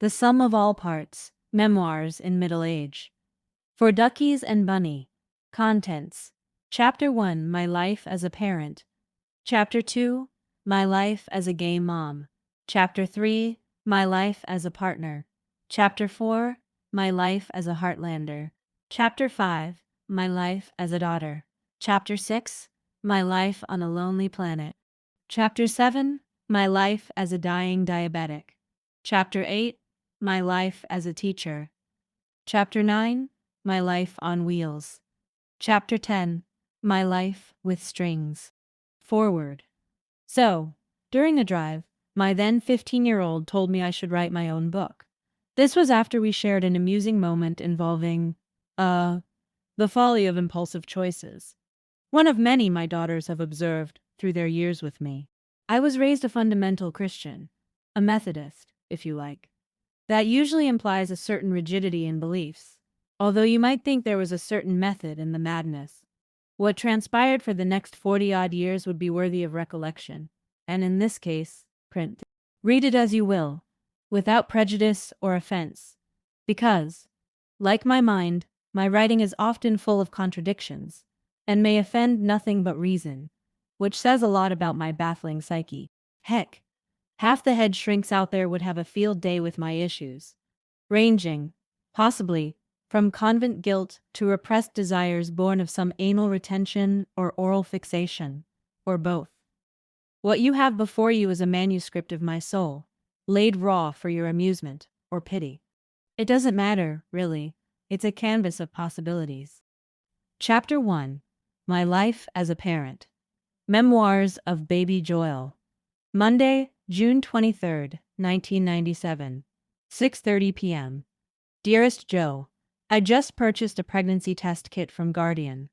The Sum of All Parts, Memoirs in Middle Age. For Duckies and Bunny. Contents. Chapter 1, My Life as a Parent. Chapter 2, My Life as a Gay Mom. Chapter 3, My Life as a Partner. Chapter 4, My Life as a Heartlander. Chapter 5, My Life as a Daughter. Chapter 6, My Life on a Lonely Planet. Chapter 7, My Life as a Dying Diabetic. Chapter 8, My Life as a Teacher. Chapter 9, My Life on Wheels. Chapter 10, My Life with Strings. Forward. So, during the drive, my then 15-year-old told me I should write my own book. This was after we shared an amusing moment involving, the folly of impulsive choices. One of many my daughters have observed through their years with me. I was raised a fundamental Christian, a Methodist, if you like. That usually implies a certain rigidity in beliefs, although you might think there was a certain method in the madness. What transpired for the next 40-odd years would be worthy of recollection, and in this case, print. Read it as you will, without prejudice or offense, because, like my mind, my writing is often full of contradictions, and may offend nothing but reason, which says a lot about my baffling psyche. Heck, half the head shrinks out there would have a field day with my issues, ranging, possibly, from convent guilt to repressed desires born of some anal retention or oral fixation, or both. What you have before you is a manuscript of my soul, laid raw for your amusement or pity. It doesn't matter, really. It's a canvas of possibilities. Chapter 1, My Life as a Parent. Memoirs of Baby Joel. Monday, June 23rd, 1997. 6:30 p.m. Dearest Joe, I just purchased a pregnancy test kit from Guardian.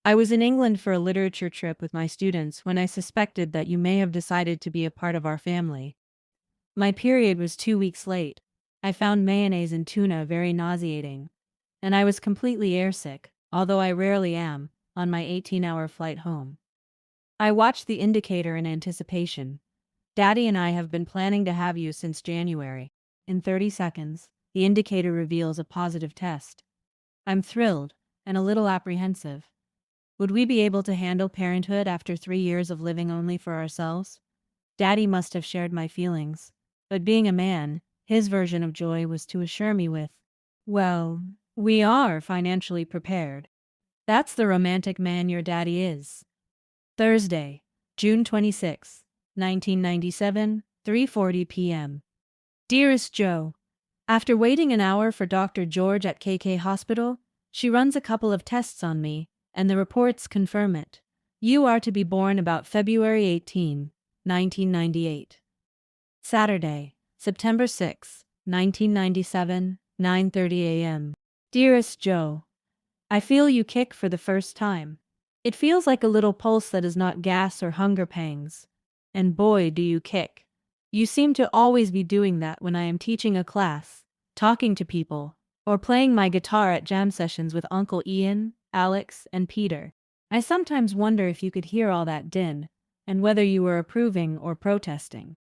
I was in England for a literature trip with my students when I suspected that you may have decided to be a part of our family. My period was 2 weeks late. I found mayonnaise and tuna very nauseating, and I was completely airsick, although I rarely am, on my 18-hour flight home. I watched the indicator in anticipation. Daddy and I have been planning to have you since January. In 30 seconds, the indicator reveals a positive test. I'm thrilled and a little apprehensive. Would we be able to handle parenthood after 3 years of living only for ourselves? Daddy must have shared my feelings, but being a man, his version of joy was to assure me with, "Well, we are financially prepared." That's the romantic man your daddy is. Thursday, June 26, 1997, 3:40 p.m. Dearest Joe, after waiting an hour for Dr. George at KK Hospital, she runs a couple of tests on me, and the reports confirm it. You are to be born about February 18, 1998. Saturday, September 6, 1997, 9:30 a.m. Dearest Joe, I feel you kick for the first time. It feels like a little pulse that is not gas or hunger pangs. And boy, do you kick. You seem to always be doing that when I am teaching a class, talking to people, or playing my guitar at jam sessions with Uncle Ian, Alex, and Peter. I sometimes wonder if you could hear all that din, and whether you were approving or protesting.